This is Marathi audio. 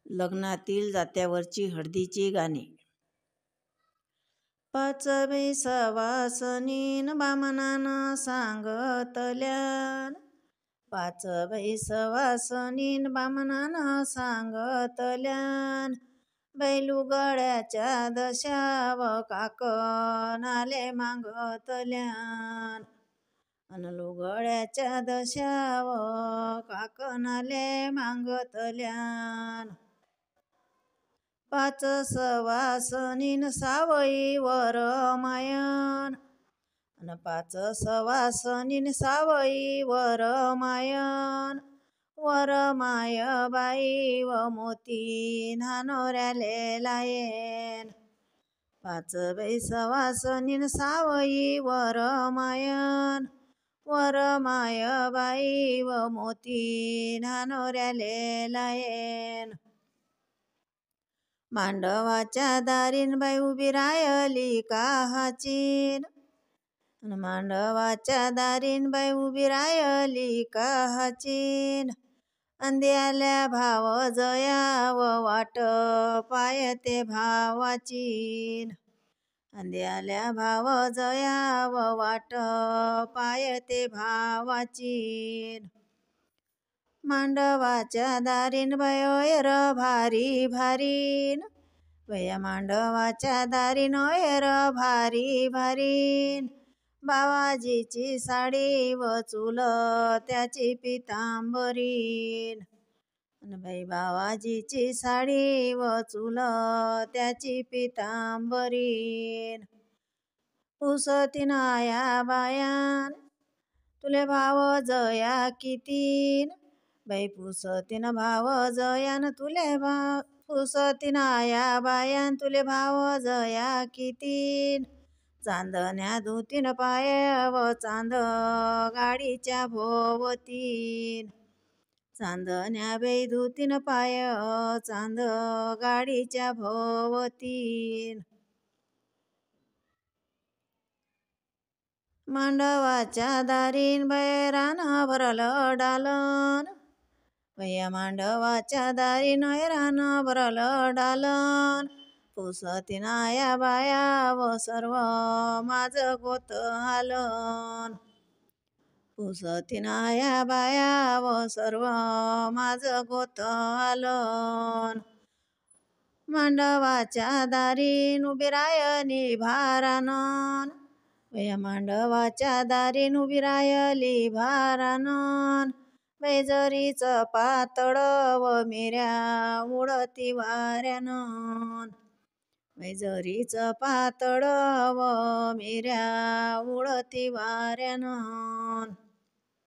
लग्नातील जात्यावरची हळदीची गाणी. पाचवे सवासनीन बामणान सांगतल्यान. पाचवे सवासनीन बामणान सांगतल्यान. बैलुगड्याच्या दशाव काकणाले मागतल्यान. अन लुगड्याच्या दशाव काकणाले मागतल्यान. पाच सवासनीन सावईवर मायन. अन पाच सवासनीन सावईवर मायन. वर माय बाई व मोती नानोऱ्याले लायेन. पाचवे सवासनीन सावईवर मायन. वर माय बाई व मोती नानोऱ्याले लायेन. मांडवाच्या दारीन बाई उभी रायली काहाचीन. मांडवाच्या दारीन बाई उभी रायली काहाचीन. अंद्याल्या भाव जयाव वाट पायते भावाचीन. अंद्याल्या भाव जयाव वाट पायते भावाचीन. मांडवाच्या दारीन बाई ओयर भारी भारीन. बया मांडवाच्या दारीन ओयर भारी भारीन. बावाजीची साडी व चुलत्याची पितांबरीन. अन बाई बावाजीची साडी व चुलत्याची पितांबरीन. पुसतीन आया बायान तुले भाव जया कितीन. बाई पुसतीन भाव जयान तुले पुसतीन आया बायान तुले भाव जया कितीन. चांदण्या धुतीन पाय व चांद गाडीच्या भोवतीन. चांदण्या बाई धुतीन पाय चांद गाडीच्या भोवतीन. मांडवाच्या दारीन बाई रान भरलं डालन. बया मांडवाच्या दारीन रान भरलं डालन. पुसतीन आया बाया व सर्व माझ गोत आलन. पुसतीन आया बाया व सर्व माझ गोत आलन. मांडवाच्या दारीन उभी रायली भारानन. बया मांडवाच्या दारीन उभी रायली भारानन. बैजरीच पातळ व मिऱ्या उडती वाऱ्यानन. बैजरीच पातळ व मिऱ्या उडती वाऱ्यानन.